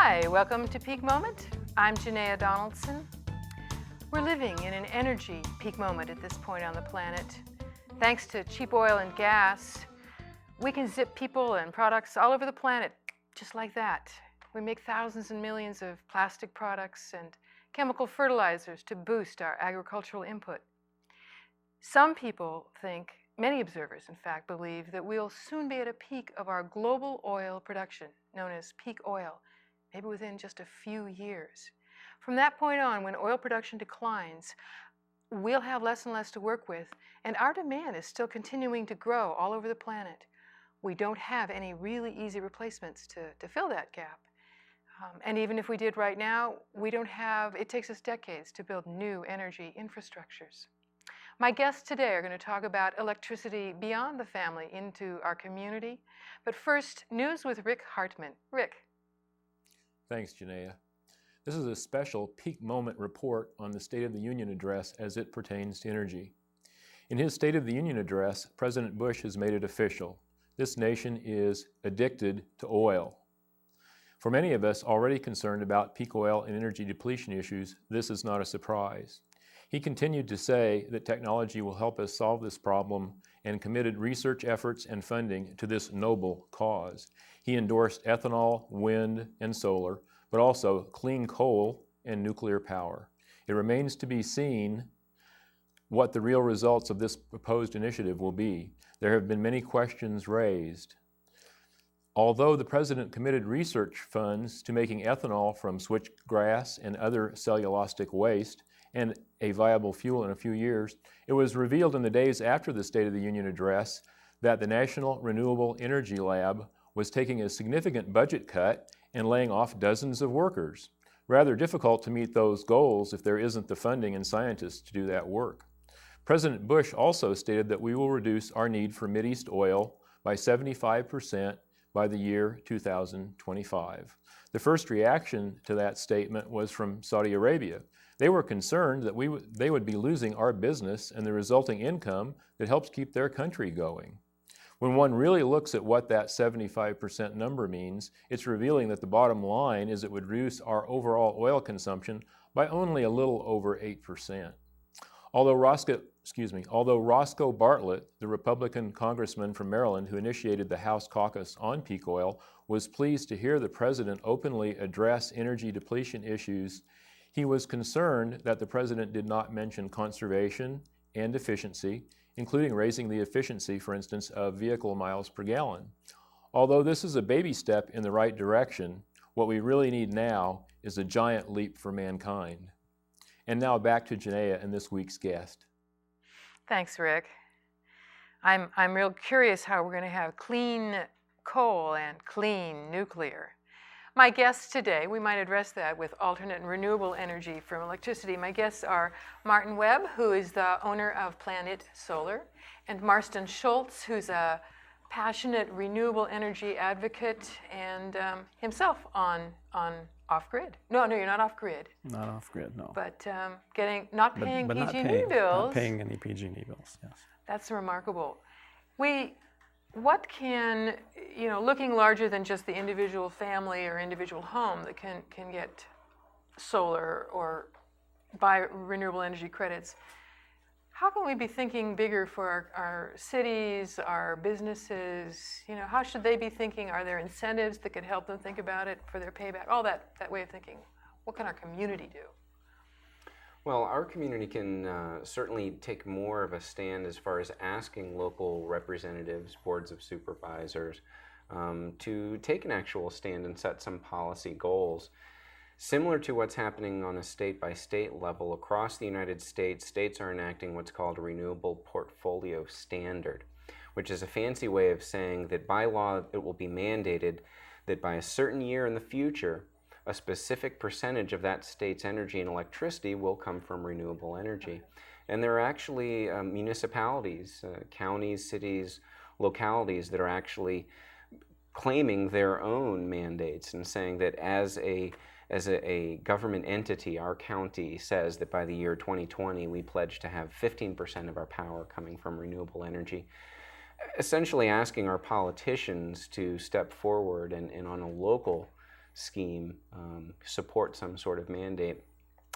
Hi, welcome to Peak Moment. I'm Janaea Donaldson. We're living in an energy peak moment at this point on the planet. Thanks to cheap oil and gas, we can zip people and products all over the planet just like that. We make thousands and millions of plastic products and chemical fertilizers to boost our agricultural input. Some people think, many observers in fact, believe that we'll soon be at a peak of our global oil production, known as peak oil, maybe within just a few years. From that point on, when oil production declines, we'll have less and less to work with, and our demand is still continuing to grow all over the planet. We don't have any really easy replacements to fill that gap. And even if we did right now, it takes us decades to build new energy infrastructures. My guests today are going to talk about electricity beyond the family into our community. But first, news with Rick Hartman. Rick. Thanks, Janaea. This is a special peak moment report on the State of the Union address as it pertains to energy. In his State of the Union address, President Bush has made it official. This nation is addicted to oil. For many of us already concerned about peak oil and energy depletion issues, this is not a surprise. He continued to say that technology will help us solve this problem and committed research efforts and funding to this noble cause. He endorsed ethanol, wind, and solar, but also clean coal and nuclear power. It remains to be seen what the real results of this proposed initiative will be. There have been many questions raised. Although the President committed research funds to making ethanol from switchgrass and other cellulosic waste and a viable fuel in a few years, it was revealed in the days after the State of the Union address that the National Renewable Energy Lab was taking a significant budget cut and laying off dozens of workers. Rather difficult to meet those goals if there isn't the funding and scientists to do that work. President Bush also stated that we will reduce our need for Mideast oil by 75% by the year 2025. The first reaction to that statement was from Saudi Arabia. They were concerned that they would be losing our business and the resulting income that helps keep their country going. When one really looks at what that 75% number means, it's revealing that the bottom line is it would reduce our overall oil consumption by only a little over 8%. Although Roscoe Bartlett, the Republican congressman from Maryland who initiated the House caucus on peak oil, was pleased to hear the president openly address energy depletion issues, he was concerned that the president did not mention conservation and efficiency, including raising the efficiency, for instance, of vehicle miles per gallon. Although this is a baby step in the right direction, what we really need now is a giant leap for mankind. And now back to Janaea and this week's guest. Thanks, Rick. I'm real curious how we're going to have clean coal and clean nuclear. My guests today, we might address that with alternate and renewable energy from electricity. My guests are Martin Webb, who is the owner of Planet Solar, and Marston Schultz, who's a passionate renewable energy advocate and himself on off-grid. No, you're not off-grid. Not off-grid, no. But not paying but PG&E bills. Not paying any PG&E bills, yes. That's remarkable. What can, looking larger than just the individual family or individual home that can get solar or buy renewable energy credits, how can we be thinking bigger for our cities, our businesses? How should they be thinking? Are there incentives that could help them think about it for their payback? All that way of thinking. What can our community do? Well, our community can certainly take more of a stand as far as asking local representatives, boards of supervisors, to take an actual stand and set some policy goals. Similar to what's happening on a state-by-state level across the United States, states are enacting what's called a renewable portfolio standard, which is a fancy way of saying that by law it will be mandated that by a certain year in the future, a specific percentage of that state's energy and electricity will come from renewable energy. And there are actually municipalities, counties, cities, localities that are actually claiming their own mandates and saying that as a government entity, our county says that by the year 2020 we pledge to have 15% of our power coming from renewable energy. Essentially asking our politicians to step forward and on a local scheme, support some sort of mandate.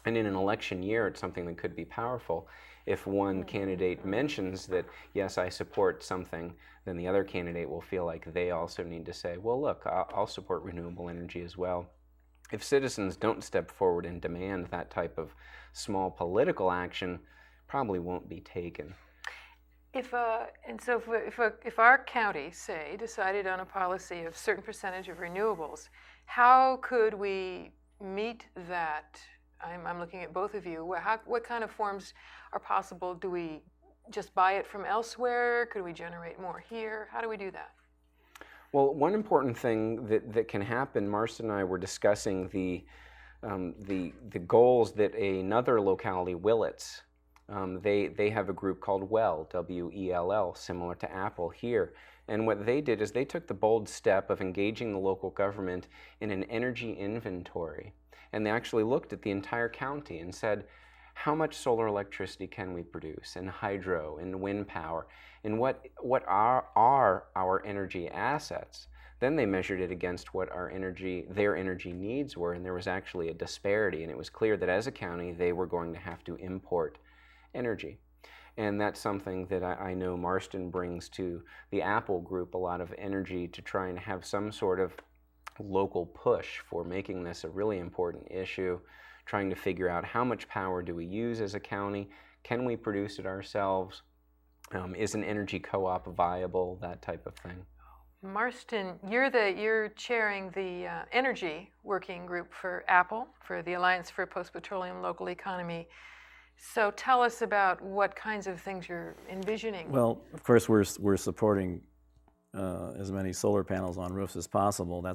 And in an election year, it's something that could be powerful. If one candidate mentions that, yes, I support something, then the other candidate will feel like they also need to say, well, look, I'll support renewable energy as well. If citizens don't step forward and demand that type of small political action, probably won't be taken. If our county, say, decided on a policy of certain percentage of renewables, how could we meet that? I'm looking at both of you. What kind of forms are possible? Do we just buy it from elsewhere? Could we generate more here? How do we do that? Well, one important thing that can happen, Marston and I were discussing the goals that another locality, Willits, they have a group called WELL, W-E-L-L, similar to Apple here. And what they did is they took the bold step of engaging the local government in an energy inventory. And they actually looked at the entire county and said, how much solar electricity can we produce, and hydro, and wind power, and what are our energy assets? Then they measured it against what their energy needs were, and there was actually a disparity, and it was clear that as a county they were going to have to import energy. And that's something that I know Marston brings to the Apple group, a lot of energy to try and have some sort of local push for making this a really important issue, trying to figure out how much power do we use as a county, can we produce it ourselves, is an energy co-op viable, that type of thing. Marston, you're chairing the energy working group for Apple, for the Alliance for a Post-Petroleum Local Economy. So tell us about what kinds of things you're envisioning. Well, of course, we're supporting as many solar panels on roofs as possible.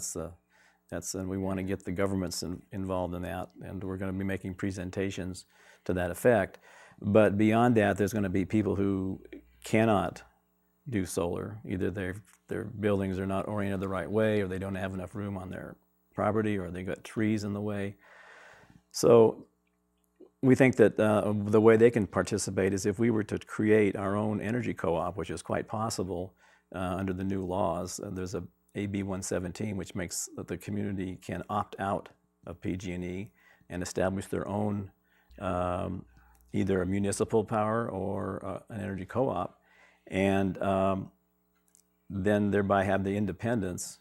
And we want to get the governments involved in that, and we're going to be making presentations to that effect. But beyond that, there's going to be people who cannot do solar. Either their buildings are not oriented the right way, or they don't have enough room on their property, or they got trees in the way. So we think that the way they can participate is if we were to create our own energy co-op, which is quite possible under the new laws. There's a AB 117, which makes that the community can opt out of PG&E and establish their own either a municipal power or an energy co-op, and then thereby have the independence,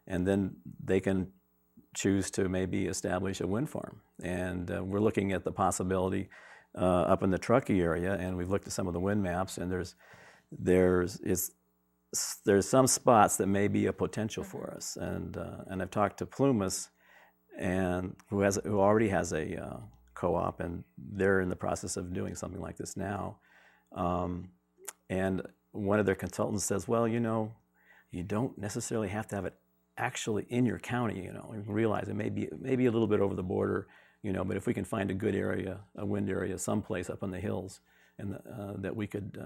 and then they can choose to maybe establish a wind farm. And we're looking at the possibility up in the Truckee area, and we've looked at some of the wind maps, and there's some spots that may be a potential for us, and I've talked to Plumas, and who already has a co-op, and they're in the process of doing something like this now. And one of their consultants says, well, you don't necessarily have to have it actually in your county. You realize it may be a little bit over the border, but if we can find a good area, a wind area, someplace up in the hills, and that we could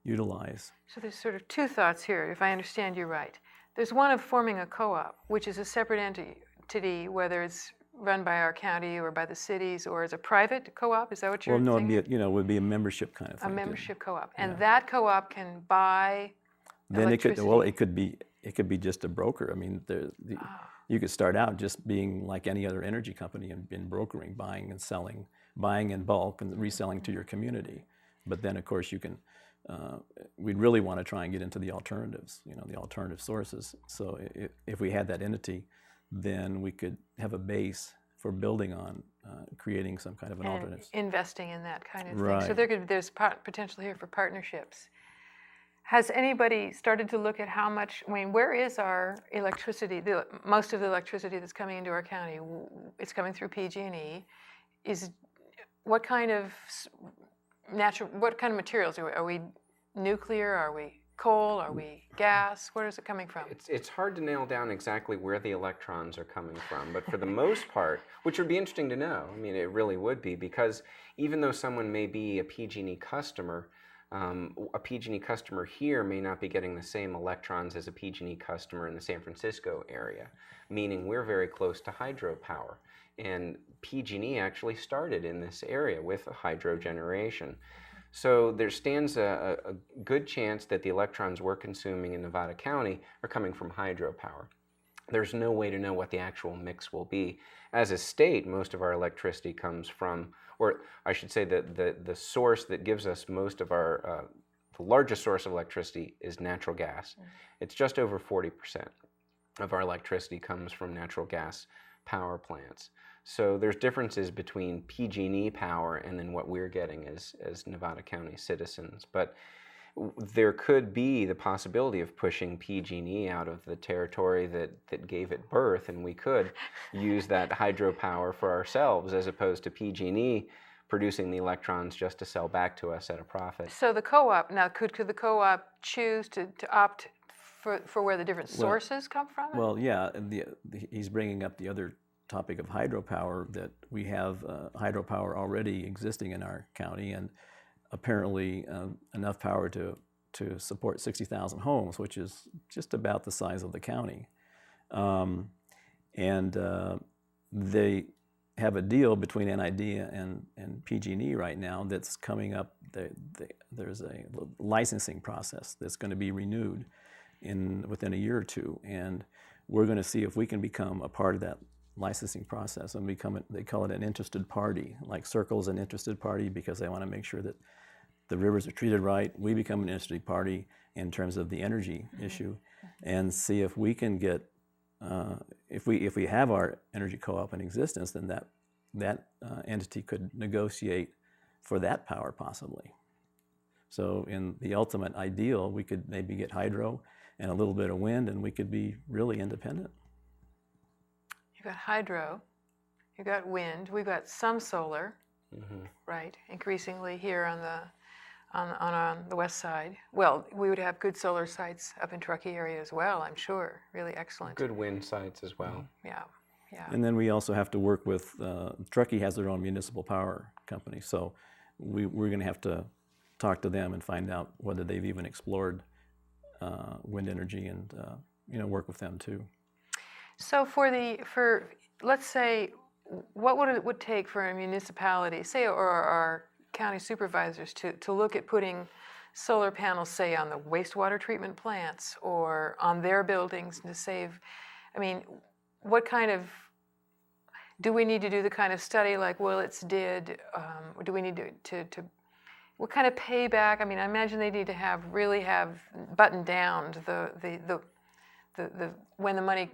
utilize. So there's sort of two thoughts here, if I understand you right. There's one of forming a co-op, which is a separate entity, whether it's run by our county or by the cities, or as a private co-op. Is that what you're saying? Well, no, it would be a membership kind of thing. A membership co-op, and that co-op can buy electricity. It could be just a broker. I mean, you could start out just being like any other energy company and brokering, buying and selling, buying in bulk and reselling to your community. But then, of course, you can. We'd really want to try and get into the alternatives, the alternative sources. So if we had that entity, then we could have a base for building on, creating some kind of an alternative. Investing in that kind of Right. thing. So there's potential here for partnerships. Has anybody started to look at how much, where is our electricity, most of the electricity that's coming into our county? It's coming through PG&E. What kind of materials are we nuclear? Are we coal? Are we gas? Where is it coming from? It's hard to nail down exactly where the electrons are coming from, but for the most part, which would be interesting to know, it really would be, because even though someone may be a PG&E customer, a PG&E customer here may not be getting the same electrons as a PG&E customer in the San Francisco area, meaning we're very close to hydropower. And PG&E actually started in this area with hydro generation. So there stands a good chance that the electrons we're consuming in Nevada County are coming from hydropower. there's no way to know what the actual mix will be. As a state, most of our electricity comes from, or I should say that the source that gives us most of our, the largest source of electricity is natural gas. It's just over 40% of our electricity comes from natural gas power plants. So there's differences between PG&E power and then what we're getting as Nevada County citizens. But there could be the possibility of pushing PG&E out of the territory that gave it birth, and we could use that hydropower for ourselves as opposed to PG&E producing the electrons just to sell back to us at a profit. So the co-op, now could the co-op choose to opt for where the different sources come from? Well, yeah, he's bringing up the other topic of hydropower, that we have hydropower already existing in our county, and apparently enough power to support 60,000 homes, which is just about the size of the county. They have a deal between NID and PG&E right now that's coming up. There's a licensing process that's going to be renewed within a year or two, and we're going to see if we can become a part of that licensing process and they call it an interested party. Like Circle's an interested party because they want to make sure that the rivers are treated right. We become an interested party in terms of the energy issue, and see if we can get, if we have our energy co-op in existence, then that entity could negotiate for that power possibly. So in the ultimate ideal, we could maybe get hydro and a little bit of wind, and we could be really independent. You've got hydro, you've got wind, we've got some solar, right? Increasingly here on the west side. Well, we would have good solar sites up in Truckee area as well, I'm sure. Really excellent. Good wind sites as well. Yeah. And then we also have to work with, Truckee has their own municipal power company, so we're going to have to talk to them and find out whether they've even explored wind energy, and work with them too. So for let's say, what would it take for a municipality, say, or our county supervisors to look at putting solar panels, say, on the wastewater treatment plants or on their buildings to save? I mean, what kind of, do we need to do the kind of study like Willits did? Or do we need to what kind of payback? I mean, I imagine they need to really have buttoned down the when the money,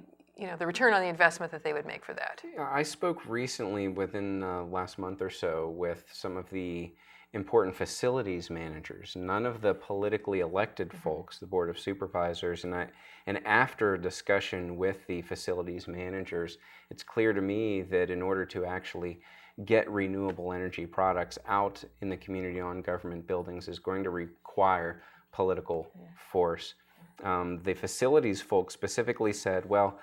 the return on the investment that they would make for that. I spoke recently within last month or so with some of the important facilities managers, none of the politically elected folks, the Board of Supervisors, and after discussion with the facilities managers, it's clear to me that in order to actually get renewable energy products out in the community on government buildings is going to require political force. The facilities folks specifically said, well,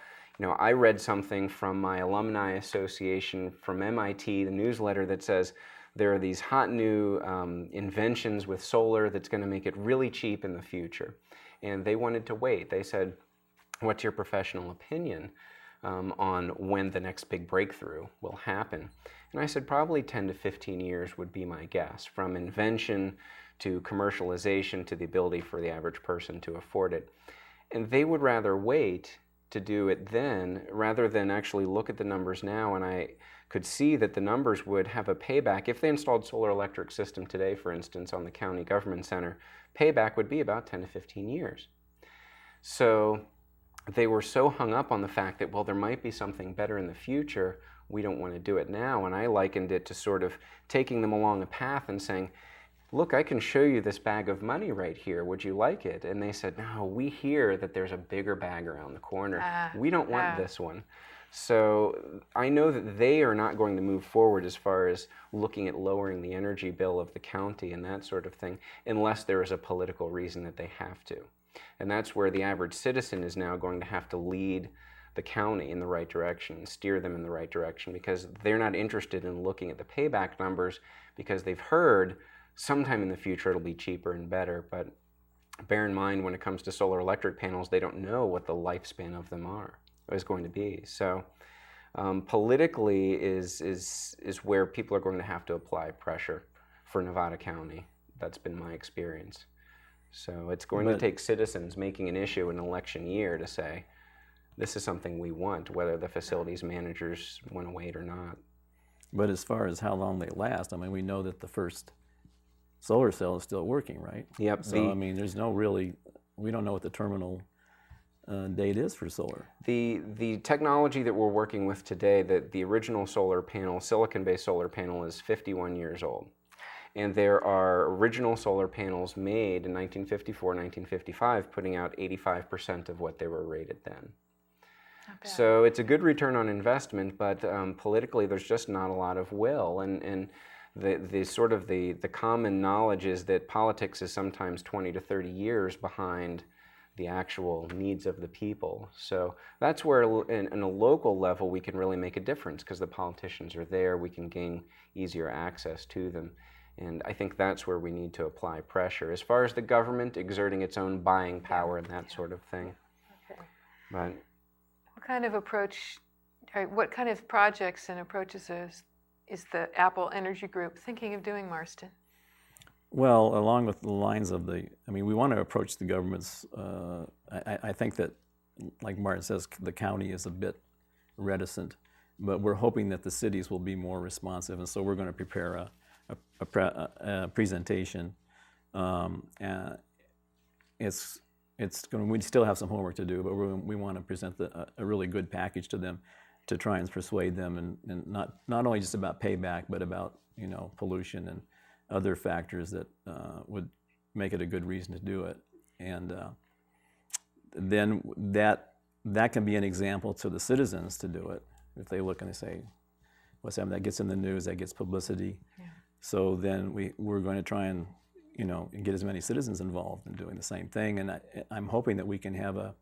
I read something from my alumni association from MIT, the newsletter that says there are these hot new inventions with solar that's going to make it really cheap in the future. And they wanted to wait. They said, what's your professional opinion on when the next big breakthrough will happen? And I said probably 10 to 15 years would be my guess, from invention to commercialization to the ability for the average person to afford it. And they would rather wait to do it then rather than actually look at the numbers now. And I could see that the numbers would have a payback. If they installed solar electric system today, for instance, on the county government center, payback would be about 10 to 15 years. So they were so hung up on the fact that, well, there might be something better in the future, we don't want to do it now. And I likened it to sort of taking them along a path and saying, look, I can show you this bag of money right here. Would you like it? And they said, no, we hear that there's a bigger bag around the corner. We don't want this one. So I know that they are not going to move forward as far as looking at lowering the energy bill of the county and that sort of thing, unless there is a political reason that they have to. And that's where the average citizen is now going to have to lead the county in the right direction, steer them in the right direction, because they're not interested in looking at the payback numbers because they've heard sometime in the future it'll be cheaper and better. But bear in mind, when it comes to solar electric panels, they don't know what the lifespan of them is going to be. So politically is where people are going to have to apply pressure for Nevada County. That's been my experience. So it's going to take citizens making an issue in an election year to say, this is something we want, whether the facilities managers want to wait or not. But as far as how long they last, I mean, we know that the first solar cell is still working, right? Yep. So, I mean, there's no really, we don't know what the terminal date is for solar. The technology that we're working with today, the original solar panel, silicon-based solar panel, is 51 years old. And there are original solar panels made in 1954, 1955, putting out 85% of what they were rated then. So it's a good return on investment, but politically there's just not a lot of will. And the common knowledge is that politics is sometimes 20 to 30 years behind the actual needs of the people. So that's where in a local level we can really make a difference, because the politicians are there, we can gain easier access to them. And I think that's where we need to apply pressure. As far as the government exerting its own buying power and that sort of thing. Okay. But what kind of approach, what kind of projects and approaches is the Apple Energy Group thinking of doing, Marston? Well, along with the lines of I mean, we want to approach the governments. I think that, like Martin says, the county is a bit reticent, but we're hoping that the cities will be more responsive, and so we're going to prepare a presentation. We still have some homework to do, but we want to present a really good package to them to try and persuade them, and not only just about payback, but about, you know, pollution and other factors that would make it a good reason to do it. And then that can be an example to the citizens to do it. If they look and they say, what's happening? That gets in the news, that gets publicity. Yeah. So then we're going to try and, you know, get as many citizens involved in doing the same thing. And I'm hoping that we can have a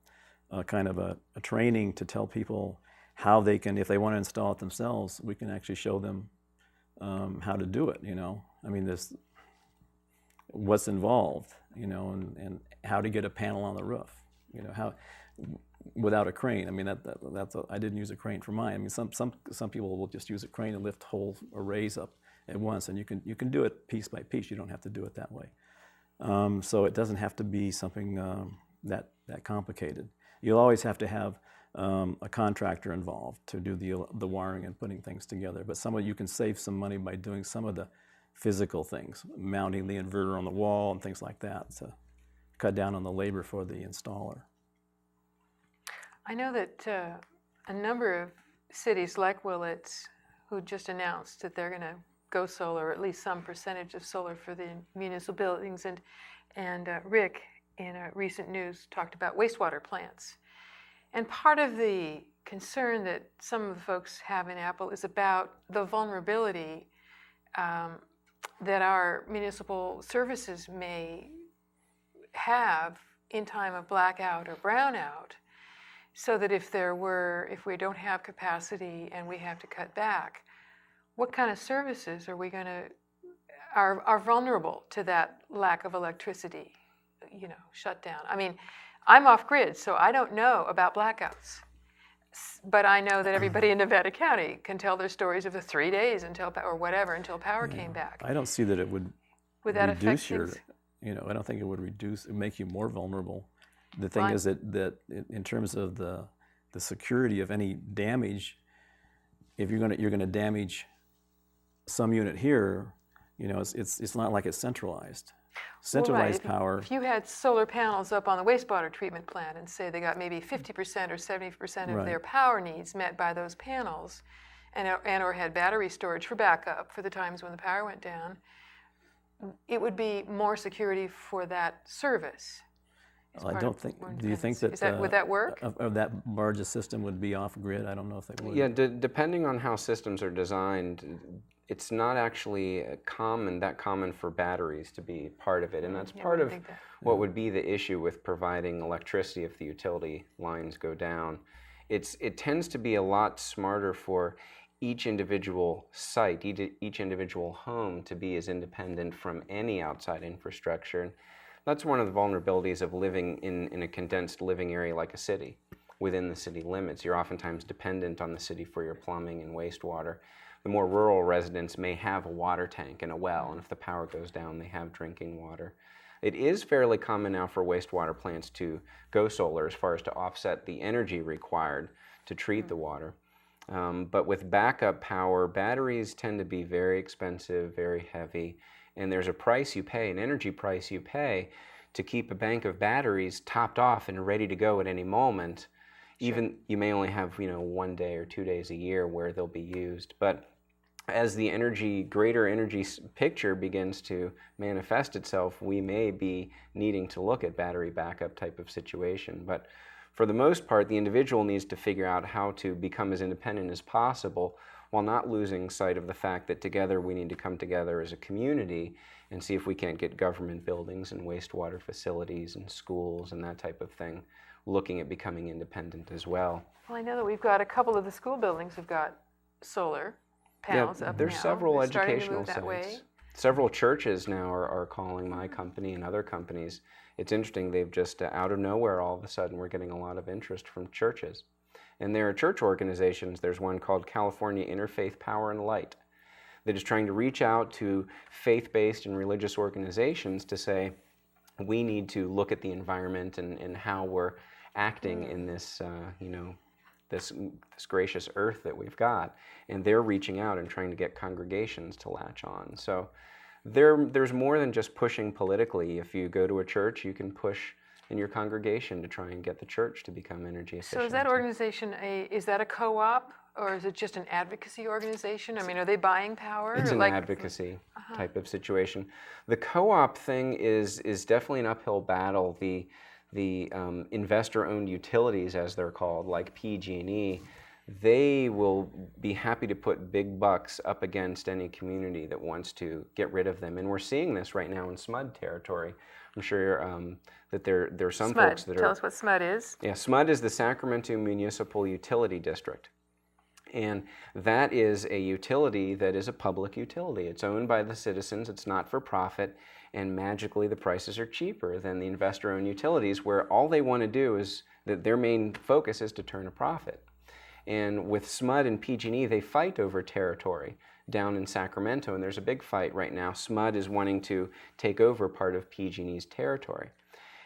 kind of a training to tell people how they can, if they want to install it themselves, we can actually show them how to do it, you know. I mean, what's involved, you know, and how to get a panel on the roof, you know, how without a crane. I mean, I didn't use a crane for mine. I mean, some people will just use a crane and lift whole arrays up at once, and you can do it piece by piece. You don't have to do it that way. So it doesn't have to be something that complicated. You'll always have to have a contractor involved to do the wiring and putting things together. But you can save some money by doing some of the physical things, mounting the inverter on the wall and things like that, to cut down on the labor for the installer. I know that a number of cities like Willits, who just announced that they're going to go solar, or at least some percentage of solar for the municipal buildings, and Rick in a recent news talked about wastewater plants. And part of the concern that some of the folks have in Apple is about the vulnerability that our municipal services may have in time of blackout or brownout, so that if we don't have capacity and we have to cut back, what kind of services are vulnerable to that lack of electricity, you know, shut down? I mean, I'm off grid, so I don't know about blackouts, but I know that everybody in Nevada County can tell their stories of the 3 days until power came back. I don't see that it would that reduce you know, I don't think it would make you more vulnerable. The thing is that in terms of the security of any damage, if you're gonna damage some unit here, you know, it's not like it's centralized. Centralized power. If you had solar panels up on the wastewater treatment plant and say they got maybe 50% or 70% of their power needs met by those panels, or had battery storage for backup for the times when the power went down, it would be more security for that service. I don't think. Do you think that would that work? Of that largest system would be off grid? I don't know if they would. Yeah, depending on how systems are designed, it's not actually that common for batteries to be part of it, and that's part of what would be the issue with providing electricity if the utility lines go down. It tends to be a lot smarter for each individual site, each individual home to be as independent from any outside infrastructure. That's one of the vulnerabilities of living in a condensed living area like a city. Within the city limits, you're oftentimes dependent on the city for your plumbing and wastewater. The more rural residents may have a water tank and a well, and if the power goes down, they have drinking water. It is fairly common now for wastewater plants to go solar as far as to offset the energy required to treat the water. But with backup power, batteries tend to be very expensive, very heavy, and there's a price you pay, an energy price you pay, to keep a bank of batteries topped off and ready to go at any moment. Even you may only have 1 day or 2 days a year where they'll be used. But as the greater energy picture begins to manifest itself, we may be needing to look at battery backup type of situation. But for the most part, the individual needs to figure out how to become as independent as possible while not losing sight of the fact that together we need to come together as a community and see if we can't get government buildings and wastewater facilities and schools and that type of thing looking at becoming independent as well. Well, I know that we've got a couple of the school buildings have got solar panels up now. There's several They're starting to educational move that sites. way. Several churches now are calling my company and other companies. It's interesting, they've just out of nowhere, all of a sudden, we're getting a lot of interest from churches. And there are church organizations. There's one called California Interfaith Power and Light that is trying to reach out to faith-based and religious organizations to say, we need to look at the environment and how we're acting in this, this gracious earth that we've got. And they're reaching out and trying to get congregations to latch on. So there's more than just pushing politically. If you go to a church, you can push in your congregation to try and get the church to become energy efficient. So is that organization is that a co-op, or is it just an advocacy organization? I mean, are they buying power? It's an advocacy type of situation. The co-op thing is definitely an uphill battle. The investor-owned utilities, as they're called, like PG&E, they will be happy to put big bucks up against any community that wants to get rid of them. And we're seeing this right now in SMUD territory. I'm sure that there are some SMUD. folks that Tell us what SMUD is. Yeah, SMUD is the Sacramento Municipal Utility District. And that is a utility that is a public utility. It's owned by the citizens, it's not for profit, and magically the prices are cheaper than the investor-owned utilities, where all they want to do is, that their main focus is to turn a profit. And with SMUD and PG&E, they fight over territory down in Sacramento, and there's a big fight right now. SMUD is wanting to take over part of PG&E's territory.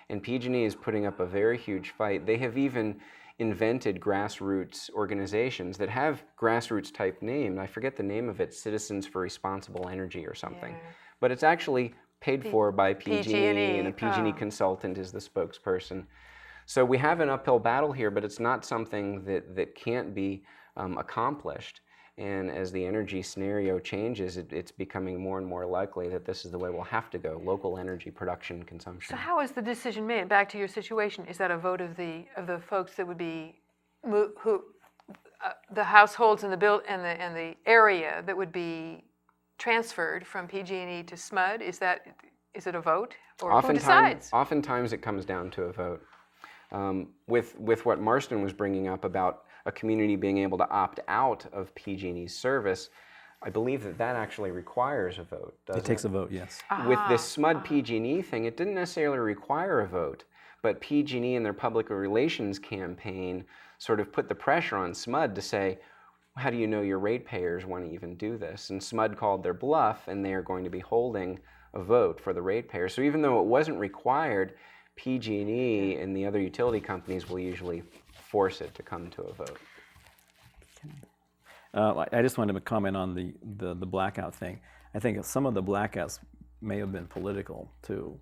And PG&E is putting up a very huge fight. They have even invented grassroots organizations that have grassroots type name. I forget the name of it, Citizens for Responsible Energy or something. Yeah. But it's actually paid for by PG&E, and a PG&E consultant is the spokesperson. So we have an uphill battle here, but it's not something that can't be accomplished. And as the energy scenario changes, it's becoming more and more likely that this is the way we'll have to go, local energy production consumption. So how is the decision made? Back to your situation, is that a vote of the folks that would be, the households in the area that would be transferred from PG&E to SMUD? Is it a vote, or who decides? Oftentimes it comes down to a vote. With what Marston was bringing up about a community being able to opt out of PG&E's service, I believe that actually requires a vote, doesn't it? It takes a vote, yes. With this SMUD PG&E thing, it didn't necessarily require a vote, but PG&E and their public relations campaign sort of put the pressure on SMUD to say, how do you know your ratepayers want to even do this? And SMUD called their bluff, and they are going to be holding a vote for the ratepayers. So even though it wasn't required, PG&E and the other utility companies will usually force it to come to a vote. I just wanted to comment on the blackout thing. I think some of the blackouts may have been political too,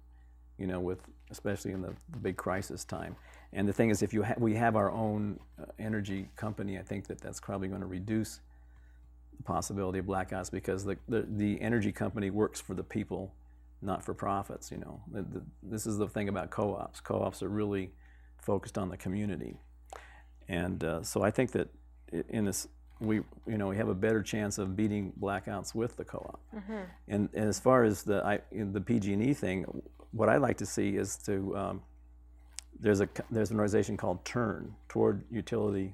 with especially in the big crisis time. And the thing is, if we have our own energy company, I think that's probably going to reduce the possibility of blackouts, because the energy company works for the people, not for profits. This is the thing about co-ops. Co-ops are really focused on the community, and so I think that in this we have a better chance of beating blackouts with the co-op. Mm-hmm. And as far as the PG&E thing, what I'd like to see is there's an organization called Toward Utility.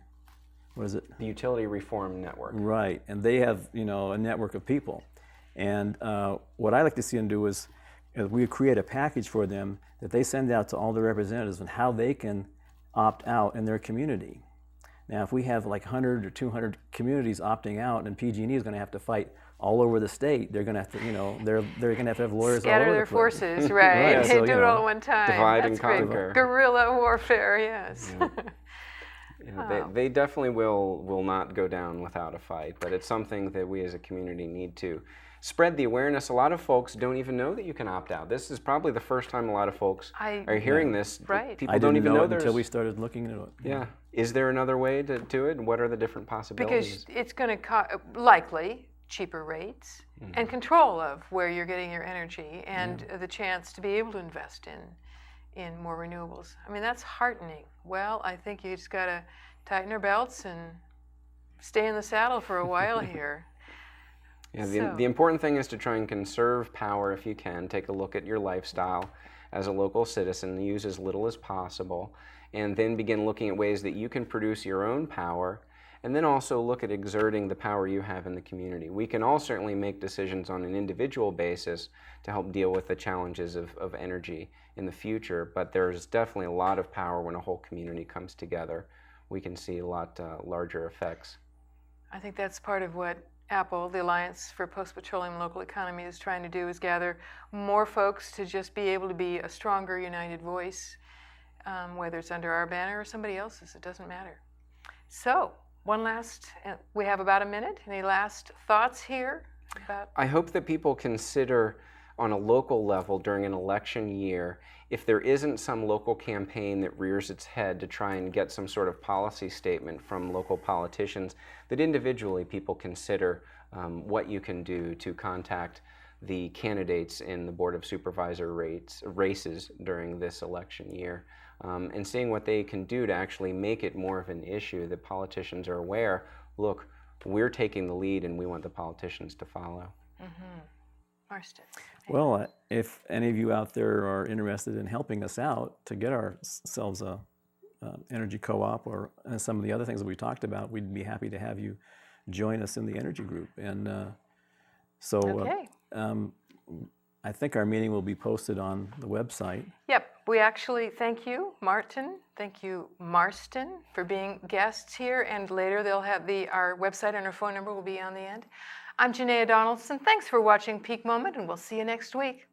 What is it? The Utility Reform Network. Right, and they have a network of people. And what I like to see them do is we create a package for them that they send out to all the representatives on how they can opt out in their community. Now, if we have like 100 or 200 communities opting out, and PG&E is going to have to fight all over the state, they're going to have to, you know, they're going to have lawyers all Scatter over their the place. forces, right? Right, so, Do you it all know, at one time. divide and That's great. conquer. Guerrilla warfare, yes. Yeah, they definitely will not go down without a fight, but it's something that we as a community need to spread the awareness. A lot of folks don't even know that you can opt out. This is probably the first time a lot of folks are hearing this. Right. People I don't didn't even know know it there's... until we started looking into it. Yeah. Is there another way to do it? What are the different possibilities? Because it's going to likely cheaper rates and control of where you're getting your energy and the chance to be able to invest in more renewables. I mean, that's heartening. Well, I think you just got to tighten our belts and stay in the saddle for a while here. Yeah, the important thing is to try and conserve power if you can. Take a look at your lifestyle as a local citizen, use as little as possible, and then begin looking at ways that you can produce your own power, and then also look at exerting the power you have in the community. We can all certainly make decisions on an individual basis to help deal with the challenges of energy in the future, but there's definitely a lot of power when a whole community comes together. We can see a lot larger effects. I think that's part of what Apple, the Alliance for Post-Petroleum Local Economy, is trying to do, is gather more folks to just be able to be a stronger, united voice, whether it's under our banner or somebody else's, it doesn't matter. So, we have about a minute. Any last thoughts here about? I hope that people consider on a local level during an election year, if there isn't some local campaign that rears its head to try and get some sort of policy statement from local politicians, that individually people consider what you can do to contact the candidates in the Board of Supervisor races during this election year, and seeing what they can do to actually make it more of an issue that politicians are aware, look, we're taking the lead and we want the politicians to follow. Marston. Well, if any of you out there are interested in helping us out to get ourselves a energy co-op or some of the other things that we talked about, we'd be happy to have you join us in the energy group. And I think our meeting will be posted on the website. Yep, we actually thank you, Martin. Thank you, Marston, for being guests here. And later they'll have our website and our phone number will be on the end. I'm Janaea Donaldson. Thanks for watching Peak Moment, and we'll see you next week.